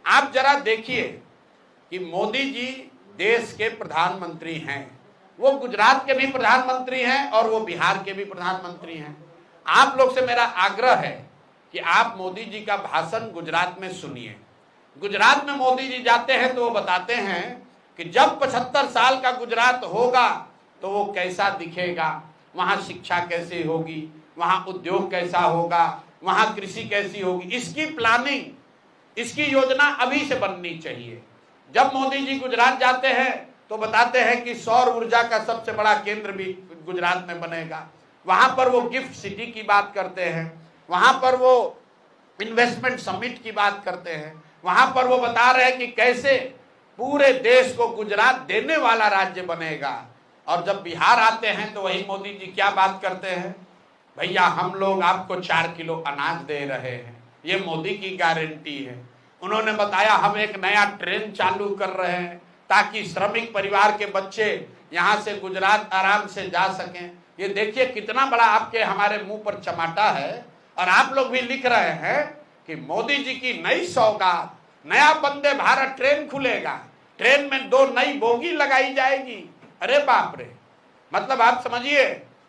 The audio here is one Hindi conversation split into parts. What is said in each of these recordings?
आप जरा देखिए कि मोदी जी देश के प्रधानमंत्री हैं, वो गुजरात के भी प्रधानमंत्री हैं और वो बिहार के भी प्रधानमंत्री हैं। आप लोग से मेरा आग्रह है कि आप मोदी जी का भाषण गुजरात में सुनिए। गुजरात में मोदी जी जाते हैं तो वो बताते हैं कि जब 75 साल का गुजरात होगा तो वो कैसा दिखेगा, वहाँ शिक्षा कैसे होगी, वहाँ उद्योग कैसा होगा, वहाँ कृषि कैसी होगी। इसकी प्लानिंग, इसकी योजना अभी से बननी चाहिए। जब मोदी जी गुजरात जाते हैं तो बताते हैं कि सौर ऊर्जा का सबसे बड़ा केंद्र भी गुजरात में बनेगा। वहाँ पर वो गिफ्ट सिटी की बात करते हैं, वहाँ पर वो इन्वेस्टमेंट समिट की बात करते हैं, वहाँ पर वो बता रहे हैं कि कैसे पूरे देश को गुजरात देने वाला राज्य बनेगा। और जब बिहार आते हैं तो वही मोदी जी क्या बात करते हैं, भैया हम लोग आपको 4 किलो अनाज दे रहे हैं, ये मोदी की गारंटी है। उन्होंने बताया हम एक नया ट्रेन चालू कर रहे हैं ताकि श्रमिक परिवार के बच्चे यहाँ से गुजरात आराम से जा सकें। ये देखिए कितना बड़ा आपके हमारे मुंह पर चमाटा है। और आप लोग भी लिख रहे हैं कि मोदी जी की नई सौगात, नया वंदे भारत ट्रेन खुलेगा, ट्रेन में 2 नई बोगी लगाई जाएगी। अरे बाप रे, मतलब आप समझिए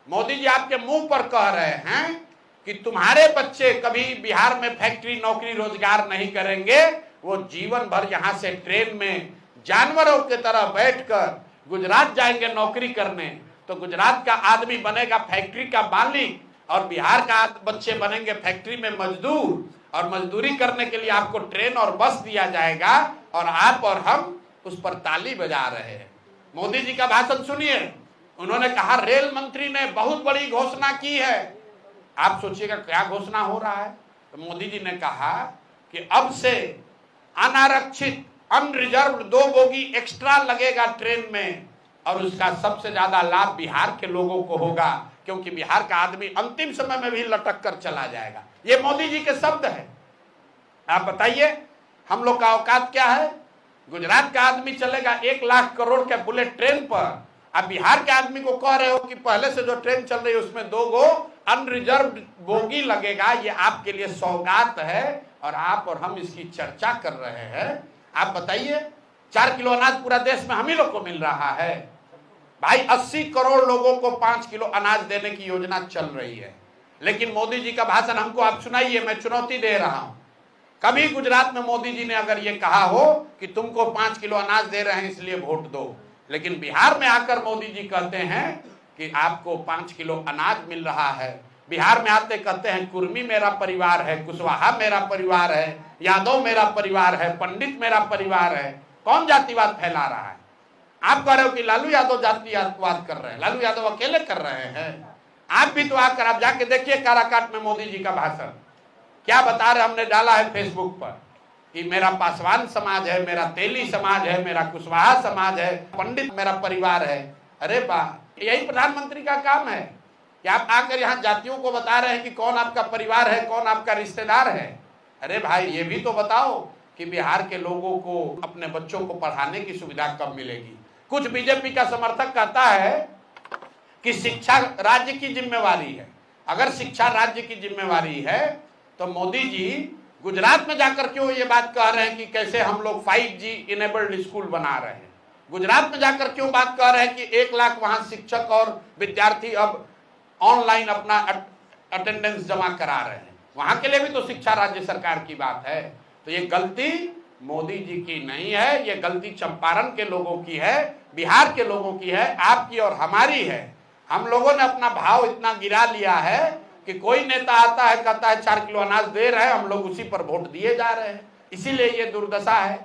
मोदी जी आपके मुंह पर कह रहे हैं कि तुम्हारे बच्चे कभी बिहार में फैक्ट्री नौकरी रोजगार नहीं करेंगे, वो जीवन भर यहाँ से ट्रेन में जानवरों की तरह बैठकर गुजरात जाएंगे नौकरी करने। तो गुजरात का आदमी बनेगा फैक्ट्री का मालिक और बिहार का बच्चे बनेंगे फैक्ट्री में मजदूर, और मजदूरी करने के लिए आपको ट्रेन और बस दिया जाएगा और आप और हम उस पर ताली बजा रहे हैं। मोदी जी का भाषण सुनिए। उन्होंने कहा रेल मंत्री ने बहुत बड़ी घोषणा की है। आप सोचिएगा क्या घोषणा हो रहा है। तो मोदी जी ने कहा कि अब से अनारक्षित अनरिजर्व 2 बोगी एक्स्ट्रा लगेगा ट्रेन में, और उसका सबसे ज्यादा लाभ बिहार के लोगों को होगा, क्योंकि बिहार का आदमी अंतिम समय में भी लटक कर चला जाएगा। ये मोदी जी के शब्द है। आप बताइए हम लोग का औकात क्या है। गुजरात का आदमी चलेगा 1 लाख करोड़ के बुलेट ट्रेन पर, अब बिहार के आदमी को कह रहे हो कि पहले से जो ट्रेन चल रही है उसमें 2 गो अनरिजर्व बोगी लगेगा। ये आपके लिए सौगात है और आप और हम इसकी चर्चा कर रहे हैं। आप बताइए 4 किलो अनाज पूरा देश में हम ही लोग को मिल रहा है। भाई 80 करोड़ लोगों को 5 किलो अनाज देने की योजना चल रही है, लेकिन मोदी जी का भाषण हमको आप सुनाइए। मैं चुनौती दे रहा हूं, कभी गुजरात में मोदी जी ने अगर ये कहा हो कि तुमको 5 किलो अनाज दे रहे हैं इसलिए वोट दो, लेकिन बिहार में आकर मोदी जी कहते हैं कि आपको 5 किलो अनाज मिल रहा है। बिहार में आते कहते हैं कुर्मी मेरा परिवार है, कुशवाहा मेरा परिवार है, यादव मेरा परिवार है, पंडित मेरा परिवार है। कौन जातिवाद फैला रहा है। आप कह रहे हो कि लालू यादव जातिवाद कर रहे हैं, लालू यादव अकेले कर रहे हैं। आप भी तो आकर आप जाके देखिए काराकाट में मोदी जी का भाषण क्या बता रहे। हमने डाला है फेसबुक पर कि मेरा पासवान समाज है, मेरा तेली समाज है, मेरा कुशवाहा समाज है, पंडित मेरा परिवार है। अरे वाह, यही प्रधानमंत्री का काम है कि आप आकर यहाँ जातियों को बता रहे हैं कि कौन आपका परिवार है, कौन आपका रिश्तेदार है। अरे भाई ये भी तो बताओ कि बिहार के लोगों को अपने बच्चों को पढ़ाने की सुविधा कब मिलेगी। कुछ बीजेपी का समर्थक कहता है कि शिक्षा राज्य की जिम्मेवारी है। अगर शिक्षा राज्य की जिम्मेवारी है तो मोदी जी गुजरात में जाकर क्यों ये बात कह रहे हैं कि कैसे हम लोग 5G इनेबल्ड स्कूल बना रहे हैं। गुजरात में जाकर क्यों बात कह रहे हैं कि 1 लाख वहां शिक्षक और विद्यार्थी अब ऑनलाइन अपना अटेंडेंस जमा करा रहे हैं। वहां के लिए भी तो शिक्षा राज्य सरकार की बात है। तो ये गलती मोदी जी की नहीं है, ये गलती चंपारण के लोगों की है, बिहार के लोगों की है, आपकी और हमारी है। हम लोगों ने अपना भाव इतना गिरा लिया है कि कोई नेता आता है कहता है 4 किलो अनाज दे रहे हैं, हम लोग उसी पर वोट दिए जा रहे हैं। इसीलिए ये दुर्दशा है।